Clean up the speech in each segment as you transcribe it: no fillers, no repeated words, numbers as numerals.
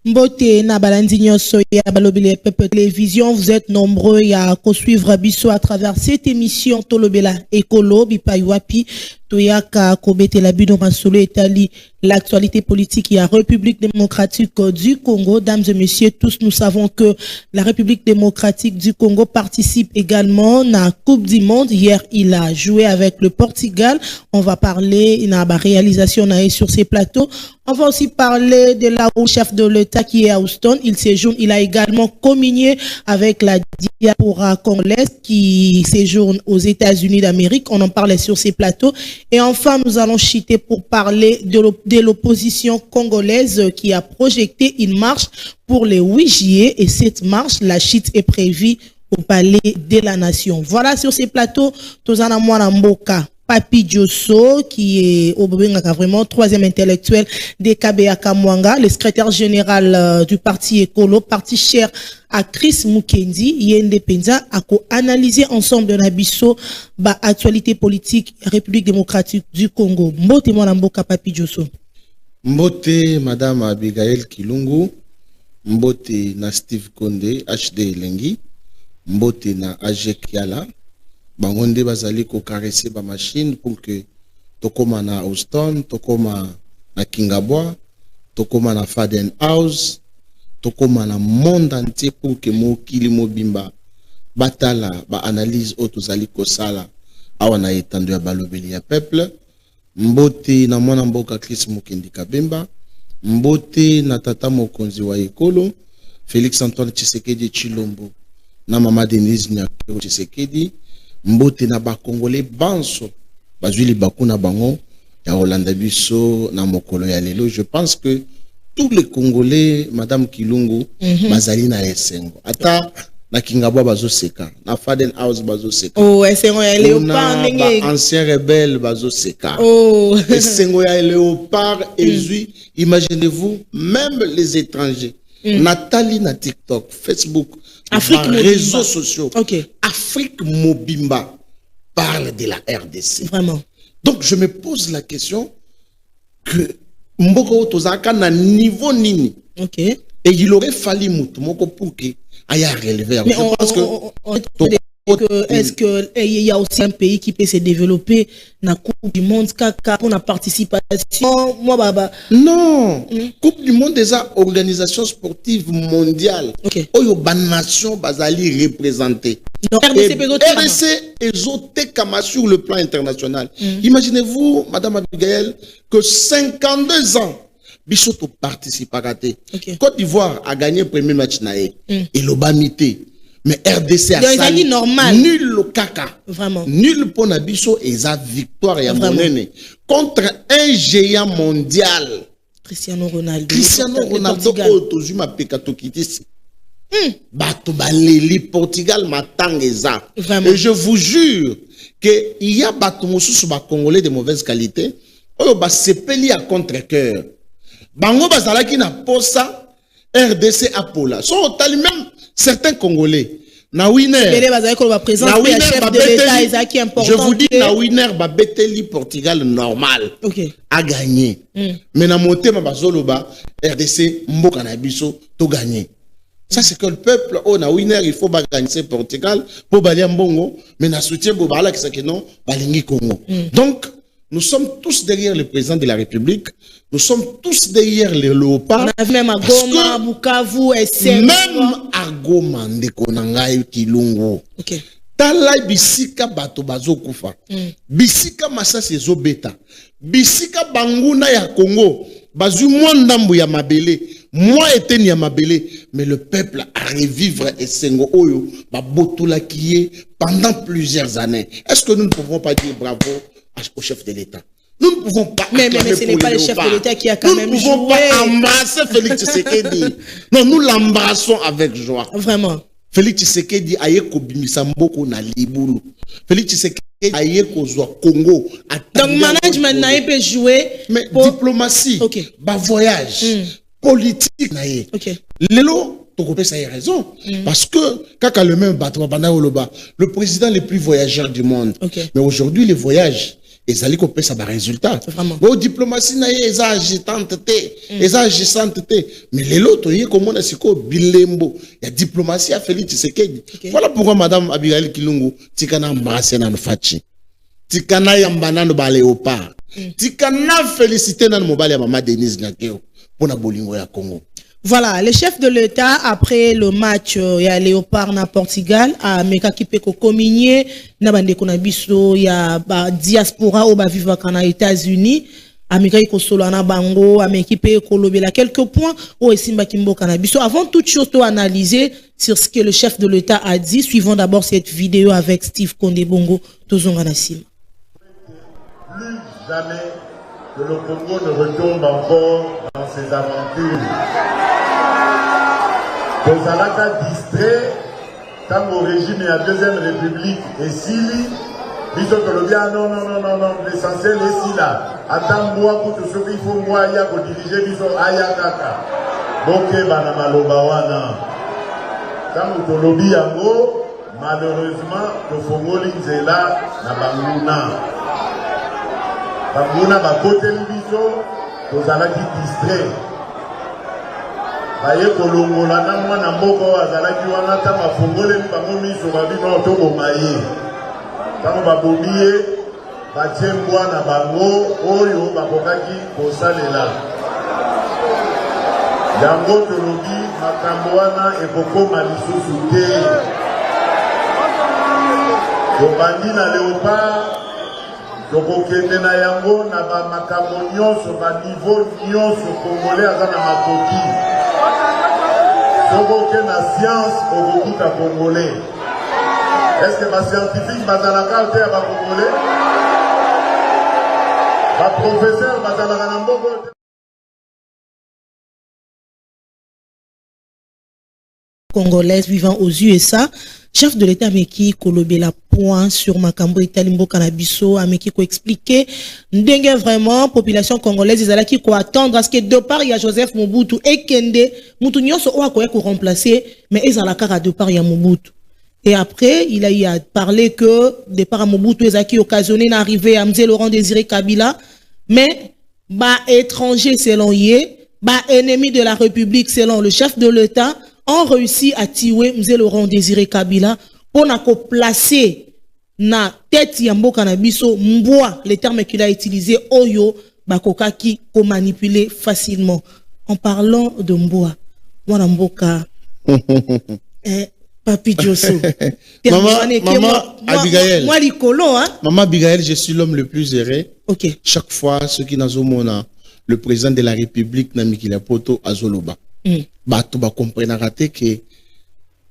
Mbote na balandi nyonso ya balobele Peuple Télévision, vous êtes nombreux à suivre Bisso à travers cette émission Tolobela Ekolo Bipaywapi Toyaka Kobete la Bino Masolo Etali l'actualité politique et la République démocratique du Congo. Dames et messieurs, tous nous savons que la République démocratique du Congo participe également à la Coupe du Monde. Hier, il a joué avec le Portugal. On va parler de la réalisation sur ces plateaux. On va aussi parler de la chef de l'État qui est à Houston. Il séjourne, il a également communié avec la diaspora congolaise qui séjourne aux États-Unis d'Amérique. On en parlait sur ces plateaux. Et enfin, nous allons chuter pour parler de l'opposition congolaise qui a projeté une marche pour le 8 juillet. Et cette marche, la chute est prévue au Palais de la Nation. Voilà sur ces plateaux, Tozana Mwana Mboka. Papi Diosso, qui est au vraiment troisième intellectuel des KBA Kamwanga, le secrétaire général du parti Écolo, parti cher à Chris Mukendi, Yende Penza, a co-analysé ensemble de Nabisso, actualité politique, République démocratique du Congo. Mbote Mboka Papi Diosso. Mbote Madame Abigail Kilungu, Mbote na Steve Konde, HD Elengi, Mbote na Ajek Yala, bangonde bazali ko caresser ba machine pour que tokoma na Houston, tokoma na Kingabwa, tokoma na Faden House, tokoma na monde entier pour que mokili mobimba batala ba analyse auto zali ko sala awana etandu ya balobeli ya peuple. Mbote na mwana mboka Chris Mukendi Kabemba, mbote na tata mokonzi wa Ekolo Félix Antoine Tshisekedi Chilombo na mama Denise Nyakero Tshisekedi, mbote na ba Congolais banso bazwili bakuna bango ya Rolanda biso na mokolo ya lelo. Je pense que tous les Congolais, Madame Kilungu, bazali na esengo. Ata na Kingabwa bazo seka, na Faden House bazo seka. Oh, esengo ya Léopard ndenge. Ancien rebelle bazo seka. Oh, esengo ya Léopard ezui. Imaginez-vous, même les étrangers. Nathalie na TikTok, Facebook, Afrique réseaux sociaux. Okay. Afrique Mobimba parle de la RDC. Vraiment. Donc je me pose la question que Mboko Tozaka na niveau nini. Ok. Et il aurait fallu Moutoumoko pour qu'il aille relever. Mais je pense que est-ce qu'il y a aussi un pays qui peut se développer dans la Coupe du Monde pour la participation? Non. Coupe du Monde déjà organisation sportive mondiale. Okay. Oyo ba nation bazali représentée. RDC est autre kama sur le plan international. Imaginez-vous, Madame Abigail, que 52 ans Bissoto participe à rater. Okay. Côte d'Ivoire a gagné le premier match naé. Et l'Obamité. Mais RDC a sali normal. Nul le caca. Vraiment. Nul pour Nabiso et sa victoire et monene contre un géant mondial. Cristiano Ronaldo. Cristiano Ronaldo Otozuma Pekatokitis. Bato baleli Portugal matangeza. Et je vous jure que il y a bato mosusu ba Congolais de mauvaise qualité. Oyo ba sepeli à contre-cœur. Bango bazalaki na posa RDC Apola. So tali même certains Congolais. Na winner. Je vous dis, na winner ba beteli Portugal normal. Okay. A gagné. Mais na monté ma bazoloba RDC mboka na biso to gagné. Ça c'est que le peuple oh na winner il faut ba gagner Portugal pour balia mbongo mais na soutien bo bala ki que non balingi Congo. Donc nous sommes tous derrière le président de la République. Nous sommes tous derrière les léopards. Même à Goma, Bukavu, SM. Même à Goma, Ndekonangai, Kilungu. Ok. Talai bisika bato bazo kufa. Bisika masasi zo beta. Bisika banguna ya Congo. Bazu mwandambu ya mabele. Moi eteni ya mabele. Mais le peuple a revivre Esengo Oyo. Babotula kiye pendant plusieurs années. Est-ce que nous ne pouvons pas dire bravo au chef de l'État? Nous ne pouvons pas. Mais ce n'est pas le chef de l'État qui a quand même joué. Nous ne pouvons pas embrasser Félix Tshisekedi. Non, nous l'embrassons avec joie. Vraiment. Félix Tshisekedi a yeko bimisa mboko na libulu. Félix Tshisekedi a yeko zwa Congo. Donc management n'a pas joué. Mais diplomatie, voyage, politique n'a pas. Lelo, ça a raison. Parce que, quand le même bateau, le président le plus voyageur du monde. Mais aujourd'hui, les voyages, ezali ko pesa ba résultat. Bo diplomatie na ye eza agitante te, eza agissante te. Mais lelo to ye komona siko bilembo ya diplomatie ya Félix Tshisekedi. Voilà pourquoi madame Abigail Kilungu tikana embrasser na Fachi. Tikana yambana no ba Léopard. Tikana féliciter na mobali ya maman Denise Nakeo pour na bolingo ya Congo. Voilà, le chef de l'État, après le match, il y a Léopard na Portugal, à Meka Kipeko Kominié, na bande konabiso, il y a diaspora ou viva kana États-Unis, à Meka Ikosolo na Bango, à Meka Kipeko Lobela, quelques points, ou Esimba Kimbo Kanabiso. Avant toute chose, to analyser sur ce que le chef de l'État a dit, suivons d'abord cette vidéo avec Steve Kondé Bongo, Tozonga Nassim. Plus jamais que le Congo ne retombe encore dans ses aventures. Tozalaka distrait quand au régime et la Deuxième République et Sili, biso Colombia, non, l'essentiel est si là. Attends moi pour tout ce qu'il faut moi ya pour diriger biso ayakaka. Boke bana maloba wana. Quand Colombie yango, malheureusement, le Fongoli nzela na banguna. Banguna bakote libiso, tozalaki distrait. Baye kolongola na mwana mboko azalaki wana ta mafongole bango miso babino to bomaye. Tango babomiye batie mwana bango oyo bakokaki kosalela. Yango tolobi makambo wana ekokoma lisusu te. Tobandi na Léopard, tokokende na yango na bamakambo nyonso baniveau nyonso kongole aza na makoki. Aucune science au beaucoup à Congolais. Est-ce que ma scientifique va dans la carte à Congolais? Ma professeur va dans la Nambogo? Congolaise vivant aux USA, chef de l'État Meki Kolobela point sur Makambo Italimbo Canabiso, Ameki ko expliquer n'dengue vraiment population congolaise ils qui ko attendre à ce que de part il y a Joseph Mobutu et Kende Mutu nyonso o akoya ko remplacer mais ils à la cara de part il y a Mobutu. Et après il a parlé que de part à Mobutu ils qui occasionné l'arrivée à Mzee Laurent Désiré Kabila mais ba étranger selon yé, ba ennemi de la République selon le chef de l'État ont réussi à tuer Mzee Laurent Désiré Kabila pour na ko placer na tête yamboka na biso mboa les termes qu'il a utilisé oyo bakoka ki ko manipuler facilement. En parlant de mboa wana mboka Papi Diosso maman Abigail moi likolo hein maman Abigail je suis l'homme le plus heureux. OK Chaque fois ceux qui nazomona le président de la République na Mikila Poto azoloba bato ba comprendre raté que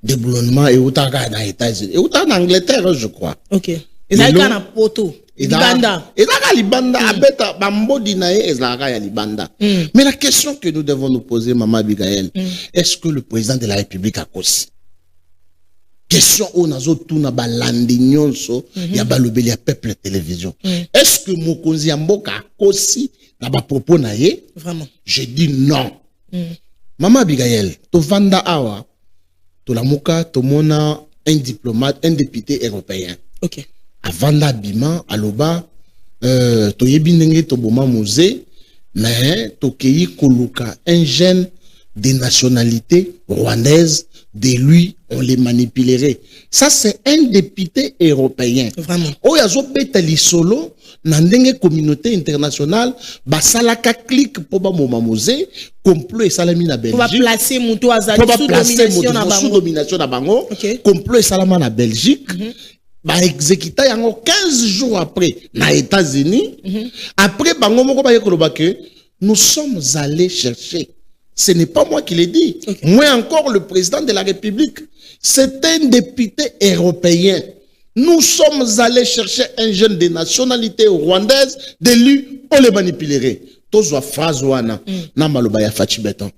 déboulonnement et outaka na États-Unis et outaka en Angleterre je crois. OK ezaka na poto libanda ezaka libanda abeta bambodi na ezaka ya libanda. Mais la question que nous devons nous poser maman Abigail est-ce que le président de la République a kosi question on azo tuna balandi nyonso ya balobeli ya peuple télévision est-ce que mokonzi ya mboka kosi na ba propos na ye vraiment je dis non. Maman Abigail, to vanda awa, to la muka, to mona un diplomate, un député européen. OK. A vanda bima, aloba, to yebinenge to boma musée, mais to keyi koluka un jeune des nationalités rwandaises, de lui, on les manipulerait. Ça, c'est un député européen. Vraiment. Oyazo betali solo, nandenge communauté internationale, basalaka clique pour ba momamose, complot et salami na Belgique. Pour placer Moutou Azali sous domination na bango. Complot et salama na Belgique. Ba exécuta yango 15 jours après na États-Unis. Après bango moko ba yekoloba que nous sommes allés chercher. Ce n'est pas moi qui l'ai dit. Moi encore, le président de la République, c'est un député européen. Nous sommes allés chercher un jeune de nationalité rwandaise, de lui, on les manipulerait. Tozo phrase wana, na maloba ya Fachi Beton.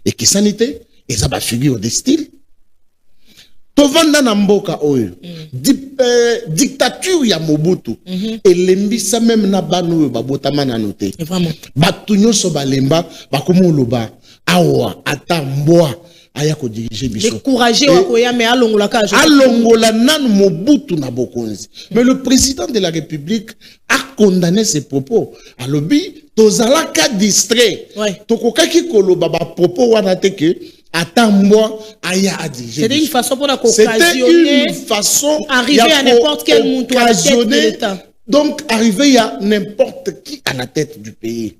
Et qui sanité, et ça va figure de style. Tovanda na mboka oyo, dictature ya Mobutu, et lembisa même na banu babotama na noté. Vraiment. Batu nyonso balemba, bakomo loba. Awa atamboa aya ko diriger biso décourager wakoya mais alongola ka alongola nan Mobutu na bokonzi mais le président de la République a condamné ces propos. À lobby, tozala ka distrait. Tokoka ki koloba ba propos wana te que attends-moi aya a diriger. C'était une façon pour occasionner. C'était une façon arriver à n'importe quel monde à la tête de l'État. Donc arriver à n'importe qui à la tête du pays.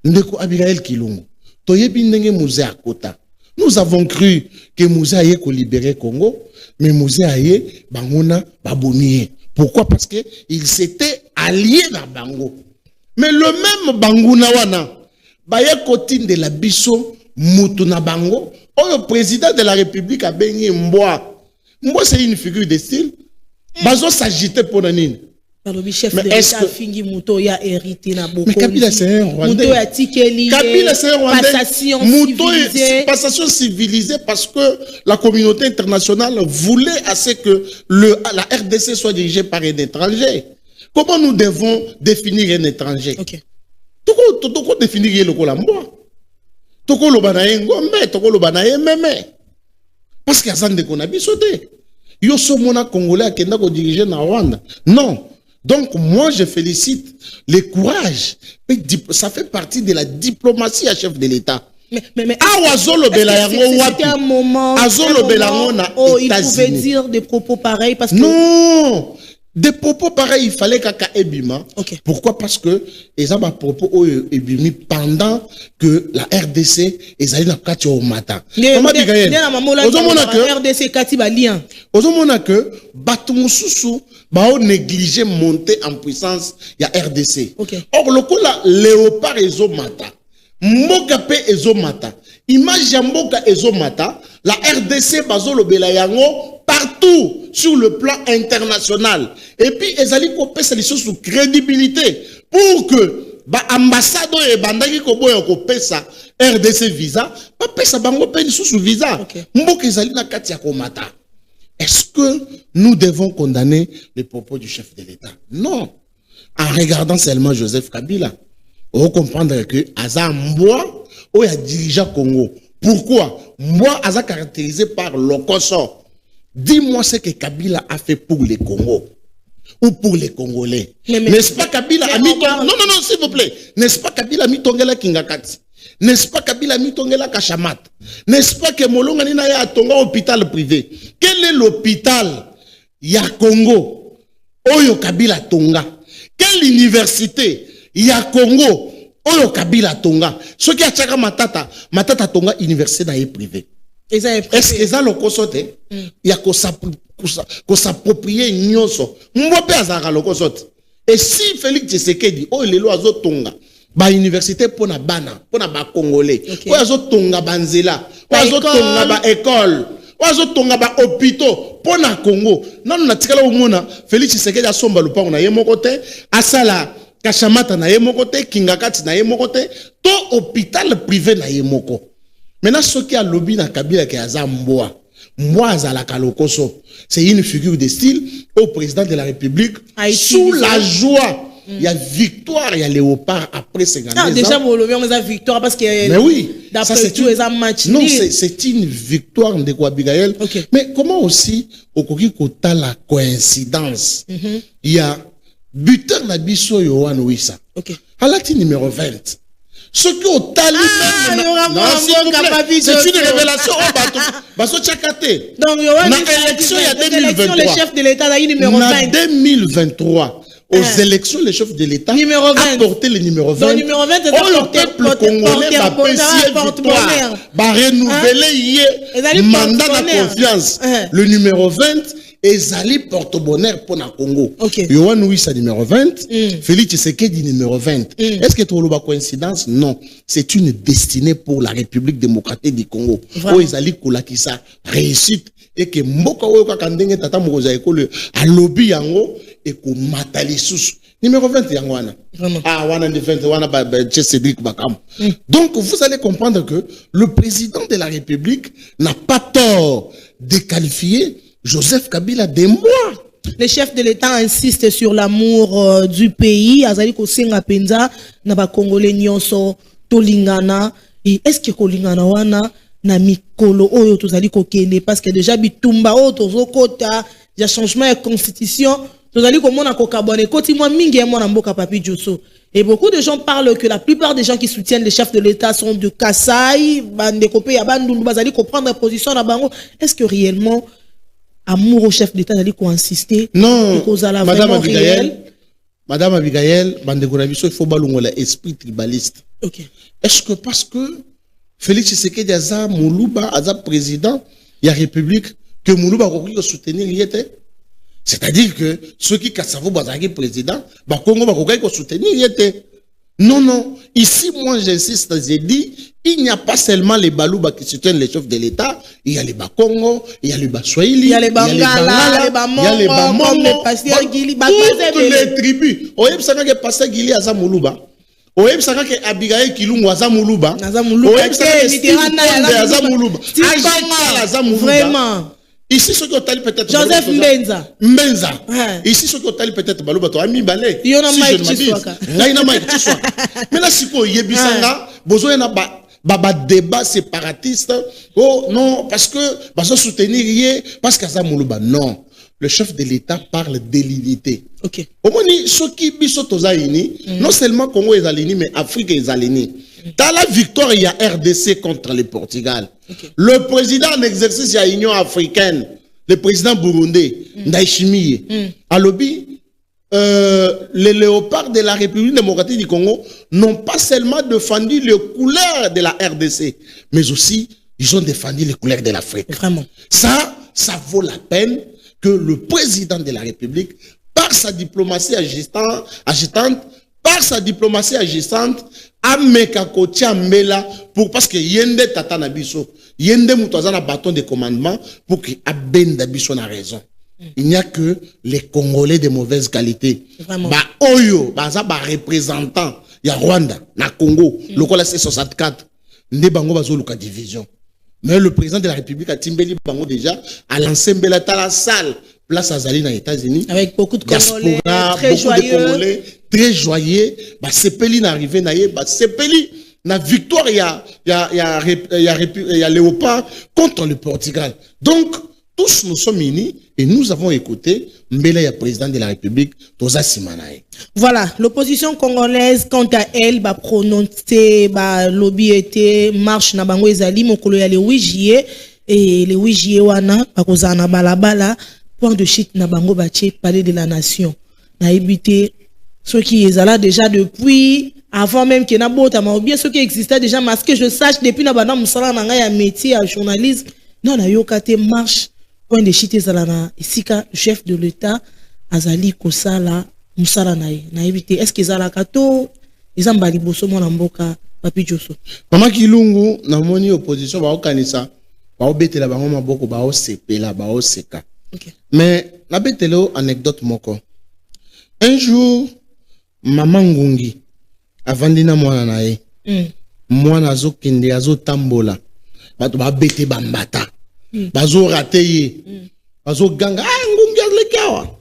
Ndeko Abigail Kilungu. Toyebi ndenge Mouzé à Kota. Nous avons cru que Mouzé aye ko libérer Congo, mais Mouzé aye bangona babonier. Pourquoi? Parce que il s'était allié à Bango. Mais le même Bangouna wana baye kotine de la biso Mutuna Bango, le président de la République a baigné Mboa. Mboa c'est une figure de style. Bazo s'agiter pour la nine. Le chef de l'État fingi Muto ya hérité na beaucoup. Mais Kabila c'est un Rwandais. Muto ya tikeli. Kabila c'est un Rwandais. Passation civilisée parce que la communauté internationale voulait assez que la RDC soit dirigée par un étranger. Comment nous devons définir un étranger? Ok. Toko définir le Mboa. Toko lo banaye ngombe, toko lo banaye meme. Parce qu'il y a ça de qu'on a bisoté. Yo so mona Congolais qui n'a pas dirigé na Rwanda. Non. Donc moi je félicite le courage. Ça fait partie de la diplomatie à chef de l'État. Mais c'était un moment où il pouvait dire des propos pareils parce que non. Des propos pareils, il fallait qu'à Ebima. Pourquoi? Parce que ils ont des propos Ebimi pendant que la RDC ils allaient dans Kati au matin. Comment dire que RDC Kati balien. Ozomona que Batumususu ba négligé monter en puissance ya RDC. Or le coup là Léopard ezomata. Mokape ezomata. Image ya mboka ezomata, la RDC bazolo belayango partout sur le plan international. Et puis, ils allaient couper ces choses sous crédibilité pour que l'ambassade et bandagi koboya couper ça RDC visa, pas pesa bango peine sous visa. Mbok ils allaient na katia komata. Est-ce que nous devons condamner les propos du chef de l'État? Non. En regardant seulement Joseph Kabila, on va comprendre que Aza Mboa ou ya dirigeant Congo. Pourquoi? Mboa Aza caractérisé par l'Okoso. Dis-moi ce que Kabila a fait pour les Congos ou pour les Congolais. N'est-ce pas Kabila a mis non, s'il vous plaît. N'est-ce pas Kabila a mis Tongela Kingakati? N'est-ce pas Kabila a mis Tongela Kachamat? N'est-ce pas que Molonga Nina ya Tonga hôpital privé? Quel est l'hôpital ya Congo? Oyo Kabila Tonga. Quelle université ya Congo? Oyo Kabila Tonga. Ce qui a tchaka Matata Tonga université na privé. Est-ce que ça le consote? Il y a qu'on s'approprier nyonso. Mbope azara le consote. Et si Félix Tshisekedi oh les lois tonga ba université pour na bana pour na ba congolais. O azo tonga banzela, o azo tonga ba école, o azo tonga ba hôpitaux pour na Congo. Non na tikala omona Félix Tshisekedi asomba lupango na yemo côté, asala Kachamata na yemo côté, Kingakati na yemo côté, to hôpital privé na yemo côté. Maintenant, ce qui a lobby dans Kabila qui a Mboa, Mboa Zala Kalokoso, c'est une figure de style au président de la République sous la joie. Il y a victoire, il y a Léopard après 50 ans. Déjà, on a victoire parce que mais oui, d'après tout, ils ont match. Non, c'est une victoire de Abigail. Mais comment aussi, au Kokikota, la coïncidence, il y a buteur Nabiso Yohan Wissa. À l'acte numéro 20. Ce que au tali c'est une révélation au bateau. Baso Tchakate. Donc, l'élection, il y a 2023. Le chef de l'État a eu numéro 20. En 2023, aux élections, le chef de l'État a porté le numéro 20. Donc, numéro 20, c'est le peuple congolais va apprécier victoire, va renouveler le mandat de confiance. Le numéro 20, Ezali porte-bonheur pour le Congo. Yohan Wissa numéro 20, Félix Tshisekedi numéro 20. Est-ce que tu as une coïncidence? Non. C'est une destinée pour la République démocratique du Congo. Où Ezali Koulakisa réussite et que Mboka Oyoka Kandenge Tata Mokoza Ekole a lobby yango et ko matali sous. Numéro 20 yangwana. Ah, wana de 20 wana ba Cédric Bakam. Donc vous allez comprendre que le président de la République n'a pas tort de qualifier Joseph Kabila des mois. Le chef de l'État insiste sur l'amour du pays. Azali ko senga penza na ba Congolais nyonso tolingana. Et est-ce que kolingana wana na mikolo oyo tozali ko kende parce que déjà bitumba oyo tozokota ya changement de constitution Vous allez comment on a carbone côté moi mingi moi mboka Papi Diosso. Et beaucoup de gens parlent que la plupart des gens qui soutiennent les chefs de l'État sont de Kassai, bande copé ya bandundu bazali comprendre la position na bango. Est-ce que réellement amour au chef d'État d'aller insister? Non, Madame Abigail, bande gorabiso il faut balongola esprit tribaliste. OK. Est-ce que parce que Félix Tshisekedi aza Moulouba aza président il y a République que Moulouba va soutenir l'IET? C'est-à-dire que ceux qui Kassavo Bazaki président, Congo va soutenir l'IET. Non, non. Ici, moi, j'insiste, j'ai dit, il n'y a pas seulement les Balouba qui soutiennent les chefs de l'État, il y a les Bakongo, il y a les Baswahili, il y a les Bangala, les Bamongo, toutes les tribus. Oye, ça n'a pas passé Gili à Zamoulouba. Oye, ça n'a pas Abigail Kilungu à Zamoulouba. Oye, ça n'a pas Steve à Zamoulouba. À Zamoulouba. Vraiment. Ici, ce qui ont peut-être Joseph Mbenza. Mbenza. Ici, ce qui ont peut-être Balouba, toi, Ami Balé. Il y en a Mike Chiswaka. Mais là, si vous avez Yebisanga, besoin d'un débat séparatiste. Oh non, parce que, parce que soutenir, parce que ça Moulouba. Non. Le chef de l'État parle de l'unité. Ok. Au moins, ceux qui sont non seulement Congo est aligné, mais Afrique est aligné. Dans la victoire, il y a RDC contre le Portugal. Okay. Le président en exercice, il y a l'Union africaine. Le président burundais, Ndayishimiye. À l'obbi, les léopards de la République démocratique du Congo n'ont pas seulement défendu les couleurs de la RDC, mais aussi, ils ont défendu les couleurs de l'Afrique. Vraiment. Ça vaut la peine que le président de la République, par sa diplomatie agitante, par sa diplomatie agissante, ameka kotia mbela pour parce que yende tata na biso, yende mutoza na bâton de commandement pour que abenda biso na raison. Il n'y a que les Congolais de mauvaise qualité. Vraiment. Ba oyo, baza ba représentant ya Rwanda na Congo, lokola C64, nde bango bazo luka division. Mais le président de la République a Timbeli Bango déjà a lancé mbela ta la salle place à Zali dans les États-Unis. Avec beaucoup de Congolais, très beaucoup joyeux. De Congolais, très joyeux. Bah, Sepeli n'arrive naïe, bah, Sepeli, na victoire, il y a Léopard contre le Portugal. Donc, tous nous sommes unis et nous avons écouté Mbele, le président de la République, Toza Simanae. Voilà, l'opposition congolaise, quant à elle, va prononcer, lobby était marche na bango ezali, mokolo ya le 8 juillet, et le 8 juillet wana, bakozana balabala, point de chute na bango bache, palais de la nation. Na évité, ceux qui est là déjà depuis, avant même qu'il y ait un ou bien ceux qui existaient déjà, parce que je sache, depuis na bana moussala na nga métier à journalisme, non, na yokate marche, point de chute ezalana, ici ka chef de l'État, azali kosala, moussala na évité. Est-ce qu'ils ont la kato, ils ont bali bosso mon amboka, Papi Diosso. Maman Kilungu, na moni opposition, ba okanisa, ba obete la bango maboko, ba osepela, ba oseka. Okay. Mais la betelo anecdote moko. Un jour, maman Ngungi, avandina mwana nae, mwana zo kende azo tambola, bato ba bete bambata, bazo rateye, bazo ganga, Ngungi azlekawa.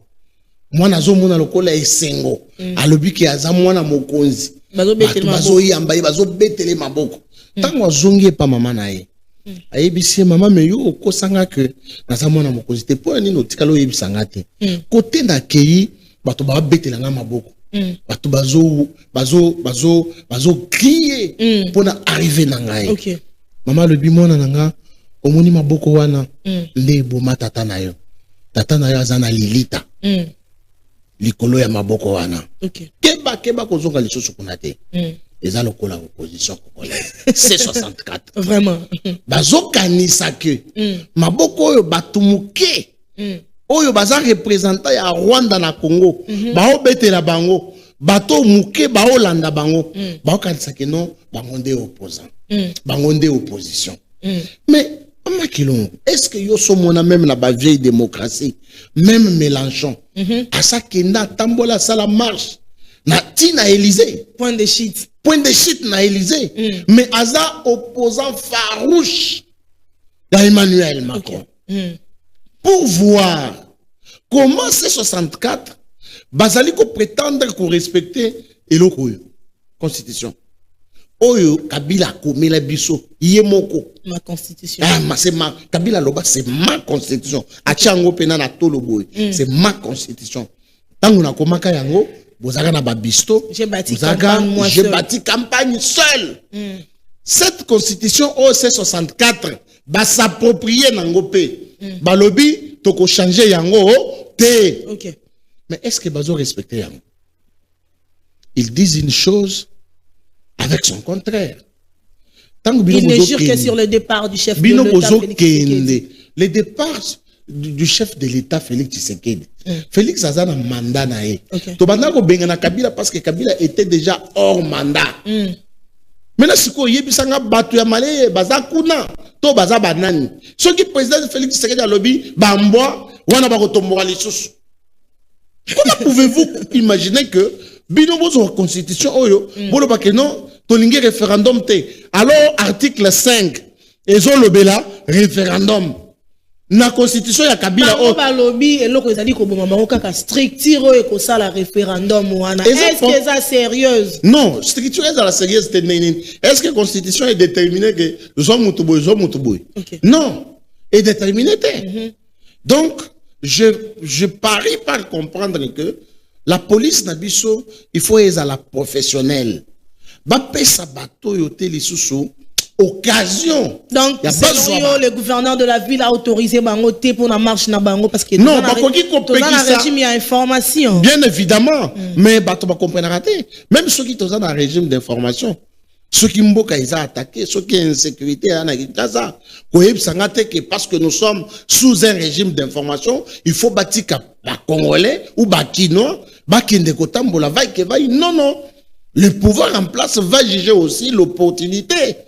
Mwana zo mona lokola esengo, alobi ki aza mwana mokonzi, bazo yamba, bazo betele maboko. Tango azongi pa mama nae. Ayebisie mama me yo okosanga que naza mwana mokonzi te po nini otikalo yebisanga te côté na kei bato ba betela nga maboko bato bazo crier pour na arriver na ngai. Okay. Mama le bimona nanga omoni maboko wana nde boma tata na yo azana lilita likolo ya maboko wana. Okay. Keba kozonga lisusu kuna te. Eza lokola opposition congolaise. C64. Vraiment. Bazo kanisa ke maboko oyo batumuke oyo baza représentant ya Rwanda na Congo bao betela bango bato muke bao landa bango bao kanisa ke non bango nde opposant bango nde opposition. Mais Maman Kilungu, est-ce que yo somona même la ba vieille démocratie même Mélenchon à sa kenda tambola sala marche na tina Élysée point de chute na Élysée mais aza opposant farouche à Emmanuel Macron. Okay. Pour voir comment ces 64 bazali ko prétendre qu'on respecter eloko constitution oyo Kabila komela biso yemoko ma constitution c'est ma Kabila loba c'est ma constitution achango pena na tolo boy c'est ma constitution Tango na komaka yango, bozaka na babisto. J'ai bâti campagne moi J'ai seul. bâti campagne seul. Cette constitution OC 64 va s'approprier nangopé. Balobi toko changer yango té. OK. Mais est-ce que bazo respecter yango? Ils disent une chose avec son contraire. Il ne jure que sur le départ du chef de l'État, Félix Tshisekedi. Le départ du chef de l'État, Félix Tshisekedi. Félix a un mandat. Tobanda ko benga na Kabila parce que Kabila était déjà hors mandat. Maintenant, si vous avez un batu ya malé, baza kuna, to baza banani. Ce qui président Félix Tshisekedi a lobby, bamboa, wana ba kotomboka lisusu. Comment pouvez-vous imaginer que bino bozo constitution oyo, bolo ba ke non, tolingi référendum te. Alors article 5, ezo lobela référendum. Na constitution ya Kabila o ba lobby eloko ezali ko boma bango kaka structure e ko sala référendum wana. Est-ce que ça sérieuse? Non, structure est la sérieuse te nini. Est-ce que constitution est déterminée que zo mutuboy Okay. Non, est déterminée te. Donc je parie par comprendre que la police nabiso il faut être la professionnelle. Ba pesa bato yote lisusu occasion. Donc, selon le gouverneur de la ville a autorisé Bango T pour la marche na Bango parce que non, dans le régime il y a information. Bien évidemment, mais bato ba comprendre raté. Même ceux qui sont dans un régime d'information, ceux qui mboka ils ont attaqué, ceux qui ont insécurité à Kinshasa, parce que nous sommes sous un régime d'information, il faut bâtir ba Congolais ou ba Kinois, ba Kindekotambola va que va. Non non, le pouvoir en place va juger aussi l'opportunité.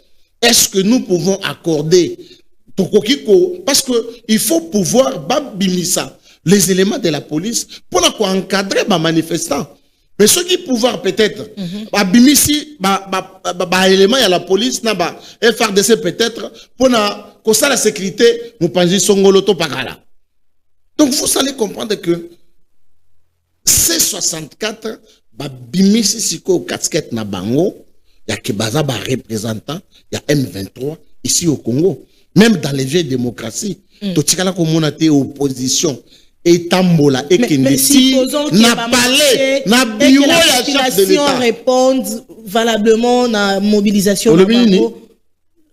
Est-ce que nous pouvons accorder parce que il faut pouvoir babimisa les éléments de la police pour encadrer les manifestants. Mais ceux qui pouvoir peut-être babimisi éléments à la police na ba FRDC peut-être pour la sécurité nous pensons songoloto pagala. Donc vous allez comprendre que C64 babimisi siko casquette na bango. Il y a Kebaza représentant, il y a M23 ici au Congo. Même dans les vieilles démocraties, tout ce qui est opposition, et Tambola, et Kendeti, n'a palais, n'a bureau, la chef de l'État. Répondent valablement à la mobilisation de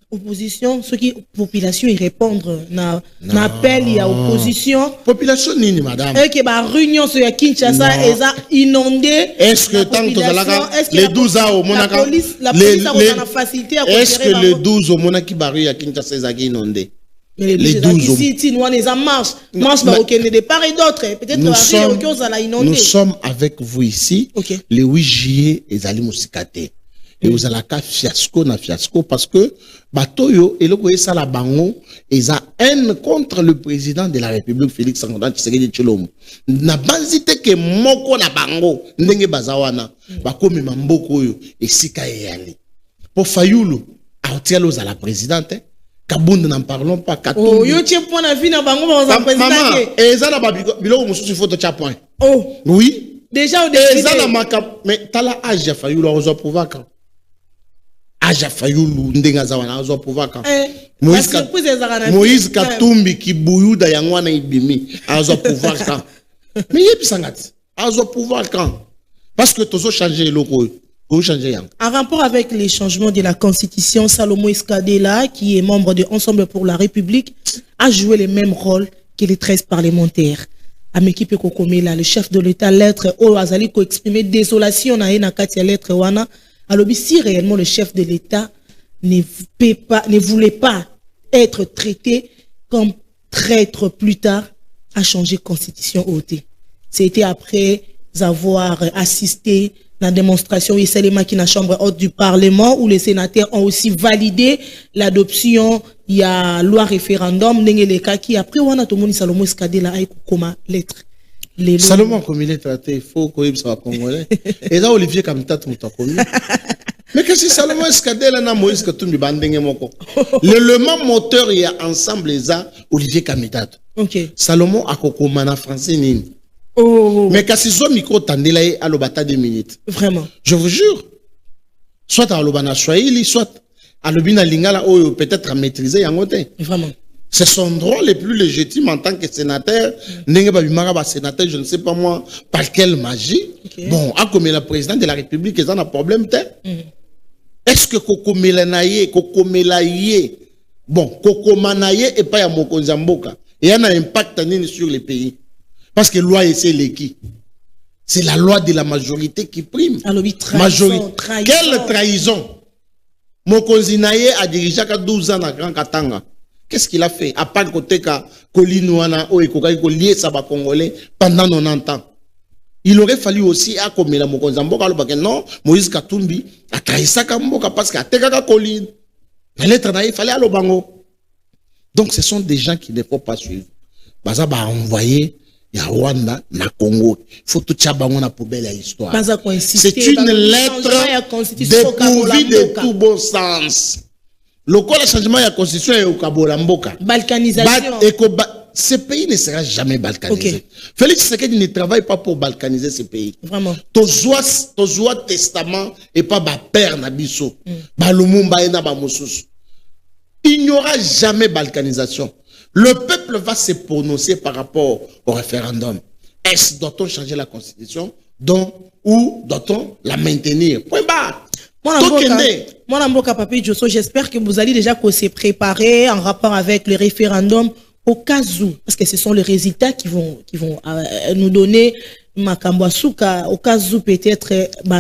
opposition, ceux qui population ils répondent na appel il y a opposition population nini madame et que ba réunion sur Kinshasa eza inondé. Est-ce que tant que les 12 ans au Monaka la police a facilité à est-ce que les 12 au Monaki baru à Kinshasa eza inondé les 12 si nous les en marche ba aucun de part et d'autre peut-être nous sommes avec vous ici le 8 juillet ezali musikate. Et vous allez faire fiasco na fiasco parce que batoyo et le ça la bango ils a haine contre le président de la République Félix Antoine Tshisekedi Tshilombo. Na banzite ke moko na bango ndenge bazawana bakomi mamboko yo esika yali. Pour Fayulu autielo za la présidente Kabunda n'en parlons pas Katumbi. Oh yo tie point na vie na bango ba président. Maman et ça na biloko mususu photo cha point. Oh oui. Déjà au début ça na makap mais tala âge Fayulu ozo pouvoir quand Aja Fayulu ndenga zawana azo pouvoir quand Moïse Katumbi kibuyuda yangwana ibimi azo pouvoir quand mais yebi sangati azo pouvoir quand parce que tozo changer loko changer yang. En rapport avec les changements de la constitution, Salomon Eskadela qui est membre de Ensemble pour la République a joué le même rôle que les 13 parlementaires. Amekipe Kokomela, le chef de l'État, lettre o azali ko exprimer désolation na ena kati ya lettre wana. Alors, si réellement le chef de l'État ne voulait pas être traité comme traître plus tard, a changé constitution OT. C'était après avoir assisté à la démonstration Iselema qui est la chambre haute du Parlement où les sénateurs ont aussi validé l'adoption, il y a loi référendum, qui après on a tout le monde Salomon Eskadela a comme lettre. Salomon comme il est traité, il faut qu'il soit congolais. Et là Olivier Kamitat mutakomi. Mais qu'est-ce que Salomon Eskadela na Moïse Katumbi bandenge moko. L'élément moteur il y a ensemble les Olivier Kamitat. OK. Salomon akokoma na français nini. Oh. Mais kasi zo micro tandela e alobata 2 minutes. Vraiment. Je vous jure. Soit alobana Swahili, soit alobina lingala oyo peut-être à maîtriser yangote. Vraiment. C'est son droit le plus légitime en tant que sénateur. Sénateur, je ne sais pas moi, par quelle magie. Okay. Bon, comme le président de la République, ils ont un problème. Est-ce que Kokomelaye, bon, Kokomanaye et pas à Mokonzamboka, il y a un impact sur les pays. Parce que la loi c'est l'équipe. C'est la loi de la majorité qui prime. Trahison. Quelle trahison? Mokonzinaye a dirigé 12 ans à Grand Katanga. Qu'est-ce qu'il a fait? À part côté Kolinouana ou Ekokai lié Saba Congolais pendant 90 ans. Il aurait fallu aussi à comme la Mokonzamboka non, Moïse Katumbi a trahi ça Kamboka parce qu'à Tekaka Kolin. La lettre il fallait à l'Obango. Donc ce sont des gens qu'il ne faut pas suivre. Baza ba envoyer ya Rwanda na Congo. Faut tout chabango na poubelle à histoire. C'est une lettre dépourvue de tout bon sens. Le cas de changement de la constitution est au Kabolamboka. Balkanisation. Ce pays ne sera jamais balkanisé. Okay. Félix Tshisekedi ne travaille pas pour balkaniser ce pays. Vraiment. Tozoa testament et pas ba père Nabiso. Balumumba et Nabamosus. Il n'y aura jamais balkanisation. Le peuple va se prononcer par rapport au référendum. Est-ce doit-on changer la constitution? Ou doit-on la maintenir? Point barre. Mon Mboka Papi Djosso, j'espère que vous allez déjà se préparer en rapport avec le référendum au cas où, parce que ce sont les résultats qui vont nous donner Makambouasuka, au cas où peut-être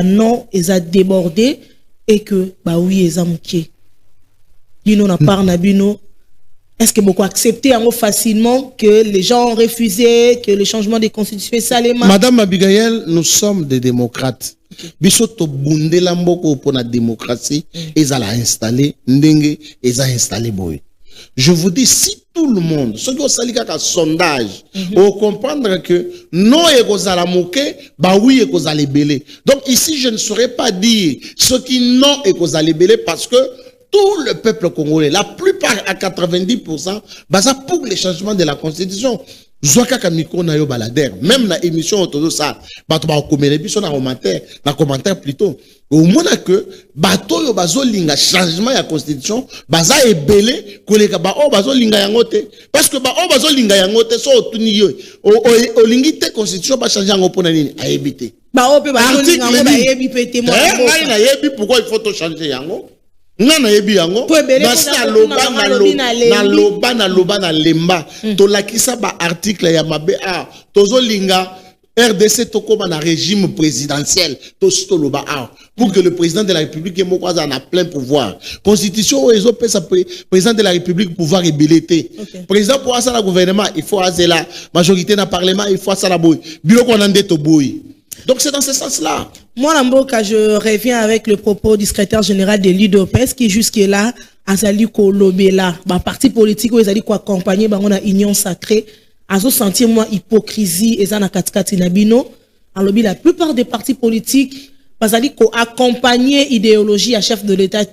non, ils ont débordé et que oui, ils ont manqué. Bino n'a pas Nabino. Est-ce que beaucoup accepté facilement que les gens ont refusé, que le changement de constitution est salément? Madame Abigail, nous sommes des démocrates. Bisoto bundela mboko pour la démocratie, ils ont installé, ndenge, ils ont installé boy. Je vous dis, si tout le monde, ceux qui ont sali un sondage, on comprendre que non et qu'on a mouké, bah oui et qu'on a belé. Donc ici, je ne saurais pas dire ceux qui non et qu'on a belé parce que tout le peuple congolais, la plupart à 90%, bah ça pour les changements de la constitution. Zwaka micro na yo balader, même na émission autour ça, bato ba komele biso na commentaire plutôt. Au moins que bato yo bazo linga changement ya constitution, baza ebele koleka ba o bazo linga yango te parce que ba o bazo linga yango te so otuni yo o lingi te constitution ba changer yango pona nini a ebité. Ba o pe bazo linga yango ba ebi pete mo. Na yebi pourquoi il faut to changer yango? Nana yebi yango basa loba na lemba to lakisa ba article ya mabe tozo linga RDC tokoma na régime présidentiel to loba pour que le président de la République moko a plein pouvoir. Constitution ezo pesa président de la République pouvoir ébelité. Président pour ça la gouvernement il faut azela majorité na parlement il faut ça la boy biloko na ndeto boy. Donc c'est dans ce sens-là. Moi, Mboka, je reviens avec le propos du secrétaire général de l'UDPS qui jusque-là a sali kolobela. Bah, parti politique où ils allaient accompagner bah on a union sacrée. A sentir moi hypocrisie et ça na katikati nabino. Alors la plupart des partis politiques bah allaient accompagner idéologie à chef de l'État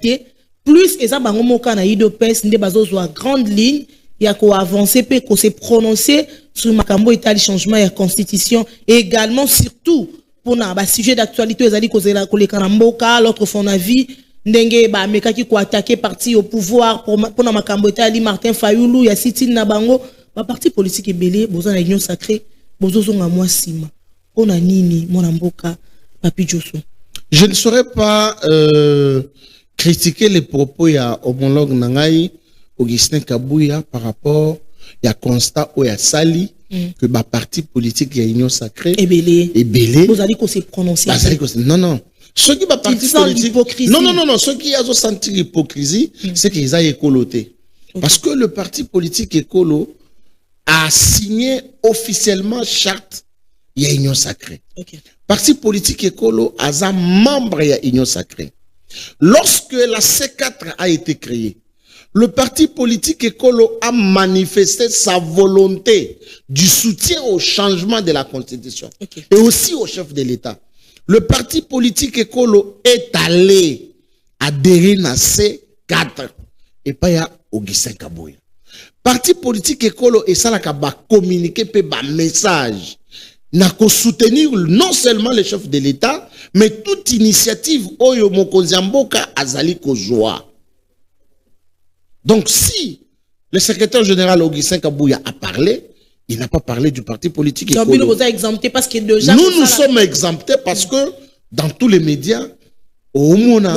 plus et ça bah Mboka na UDPS ndé bazo zo grande ligne. Il y a quoi avancer pe ko se prononcer sur makambo état changement de constitution et également surtout pour na ba sujet d'actualité ezali kozela koleka na mboka l'autre fond avis ndenge ba mekaki ko attaquer parti au pouvoir pour na makambo état ali Martin Fayulu ya sitine na bango ba parti politique ebele boza na union sacrée bozo zonga moi sima ona nini mona mboka Papi Djosso. Je ne saurais pas critiquer les propos ya homologue nangai Augustin Kabouya par rapport à constat ou à sali que ma parti politique y a union sacrée et belé vous allez qu'on s'est prononcé non ceux qui ma parti politique non ceux qui ont senti l'hypocrisie c'est qu'ils ont écoloté parce que le parti politique écolo a signé officiellement charte y a union sacrée. Parti politique écolo a un membre y a union sacrée. Lorsque la C4 a été créée, le parti politique écolo a manifesté sa volonté du soutien au changement de la Constitution et aussi au chef de l'État. Le parti politique écolo est allé adhérer à C4 et pas à Augustin Kabouya. Parti politique écolo et ça va communiquer un message n'a qu'à soutenir non seulement le chef de l'État mais toute initiative Oyo Mokonzi Mboka azali kozwa. Donc si Le secrétaire général Augustin Kabouya a parlé, il n'a pas parlé du parti politique. Donc, nous vous exemptés parce que déjà... Nous sommes exemptés parce que dans tous les médias, au monde,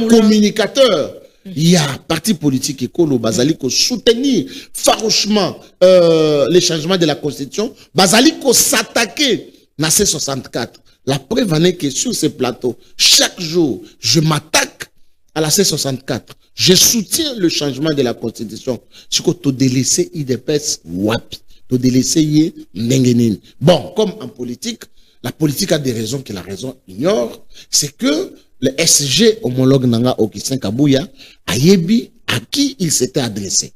communicateur, il y a un parti politique écolo, Bazali, qui soutenir farouchement les changements de la Constitution, Bazali, qui s'attaquer à C64. La preuve en est que sur ces plateaux, chaque jour, je m'attaque à la C64. Je soutiens le changement de la Constitution. Ce que tu délaissé, il dépêche, wapi. Tu délaissé, n'engenin. Bon, comme en politique, la politique a des raisons que la raison ignore. C'est que le SG homologue Nanga Augustin Kabouya a yebi à qui il s'était adressé.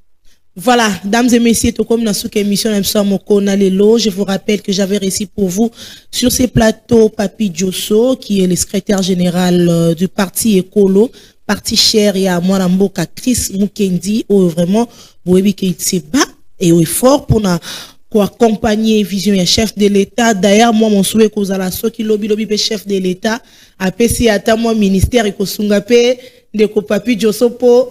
Voilà, dames et messieurs, tout comme dans cette émission, je vous rappelle que j'avais réussi pour vous sur ces plateaux Papi Diosso, qui est le secrétaire général du parti écolo, parti cher et à moi, Mboka Chris Mukendi, où vraiment, vous voyez qu'il s'est bas et où est fort pour accompagner vision et chef de l'État. D'ailleurs, moi, mon souhait que vous allez qui lobby chef de l'État, à PC à moi ministère et que Sungapé, de Papi Diosso pour,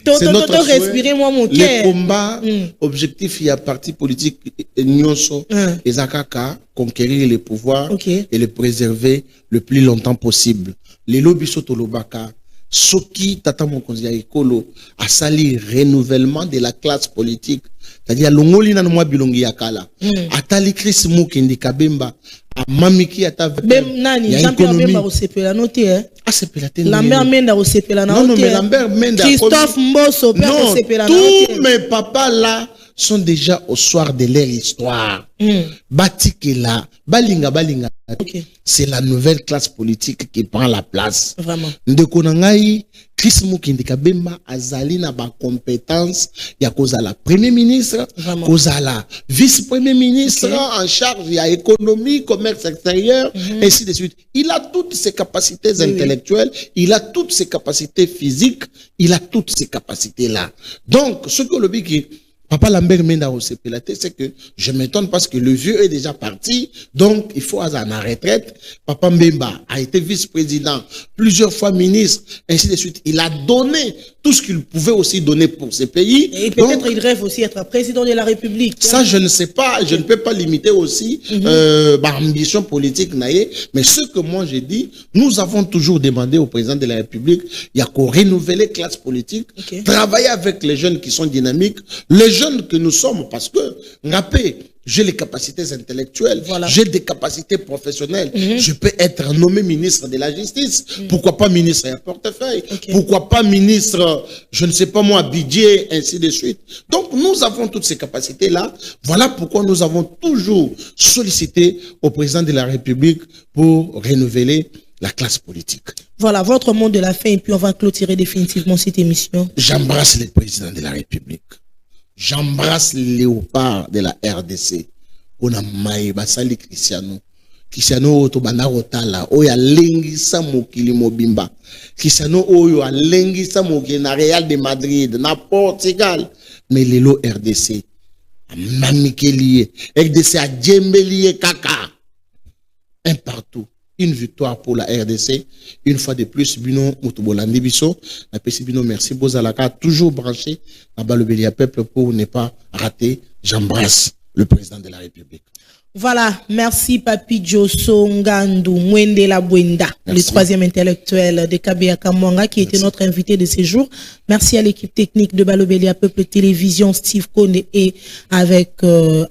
c'est notre respirer moi mon cœur. Les combats, objectif, il y a parti politique, Nyonso, et Zakaka, conquérir les pouvoirs et les préserver le plus longtemps possible. Les lobbies Sotolobaka, Soki Tata Mokonzia Ekolo, a sali renouvellement de la classe politique. C'est-à-dire, l'ongoli na mwa bilongi yakala. Atali Chris Mukendi Kabemba, a mamiki ata nani, Jean-Pierre Bemba osepela noté, hein? Ah, c'est pelaté. Lambert Menda osepela noté. Non, mais Lambert Menda. Christophe Mbosso, père osepela noté. Tous mes papas là sont déjà au soir de leur histoire. Batikela, balinga. C'est la nouvelle classe politique qui prend la place. Vraiment. Ndekonangai, Chris Mukendi Kabemba azali na ba compétence ya kozala premier ministre, kozala vice-premier ministre en charge ya économie, commerce extérieur, ainsi de suite. Il a toutes ses capacités intellectuelles, il a toutes ses capacités physiques, il a toutes ces capacités là. Donc, ce que le big Papa Lambert Menda Osepelate, c'est que je m'étonne parce que le vieux est déjà parti, donc il faut aller en retraite. Papa Mbemba a été vice-président, plusieurs fois ministre, ainsi de suite. Il a donné tout ce qu'il pouvait aussi donner pour ce pays. Et peut-être il rêve aussi être président de la République. Ça, je ne sais pas, je ne peux pas limiter aussi ambition politique, mais ce que moi j'ai dit, nous avons toujours demandé au président de la République, il y a qu'à renouveler classe politique, travailler avec les jeunes qui sont dynamiques, les jeunes que nous sommes, parce que, j'ai les capacités intellectuelles, j'ai des capacités professionnelles, je peux être nommé ministre de la Justice, pourquoi pas ministre à portefeuille, pourquoi pas ministre, je ne sais pas moi, budget, ainsi de suite. Donc, nous avons toutes ces capacités-là. Voilà pourquoi nous avons toujours sollicité au président de la République pour renouveler la classe politique. Voilà, votre mot de la fin, et puis on va clôturer définitivement cette émission. J'embrasse le président de la République. J'embrasse les léopards de la RDC. On a maï basali Cristiano. Cristiano to banarotala. Oya lengi sa mokili mobimba. Cristiano oyo a lengi sa mokili na Real de Madrid, na Portugal. Mais lelo RDC. A mamikeliye. RDC a djembeliye kaka. Un partout. Une victoire pour la RDC. Une fois de plus, Bino Moutobolandi Bisso. La PC Bino, merci. Bozalaka, toujours branché à Balobelia Peuple pour ne pas rater. J'embrasse le président de la République. Voilà, merci Papi Diosso Ngandu Mwende la Bwenda, le troisième intellectuel de Kabea Kamwanga qui était notre invité de ce jour. Merci à l'équipe technique de Balobelia Peuple Télévision, Steve Kone et avec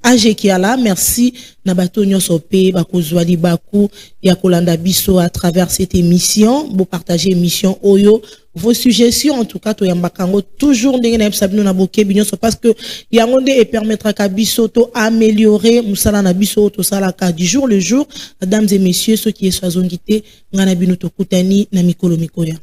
AG Kiala. Merci Nabato Nyosope, Bakozwali Baku, Yakolanda Bisso à travers cette émission. Vous partagez émission Oyo. Vos suggestions, en tout cas, toujours parce que Yangonde et permettra qu'à Bissoto améliorer Moussala na Bissoto Salaka du jour le jour. Mesdames et messieurs, ceux qui sont à Zongité, Ngana Binoto Koutani, Namikolo Mikoya.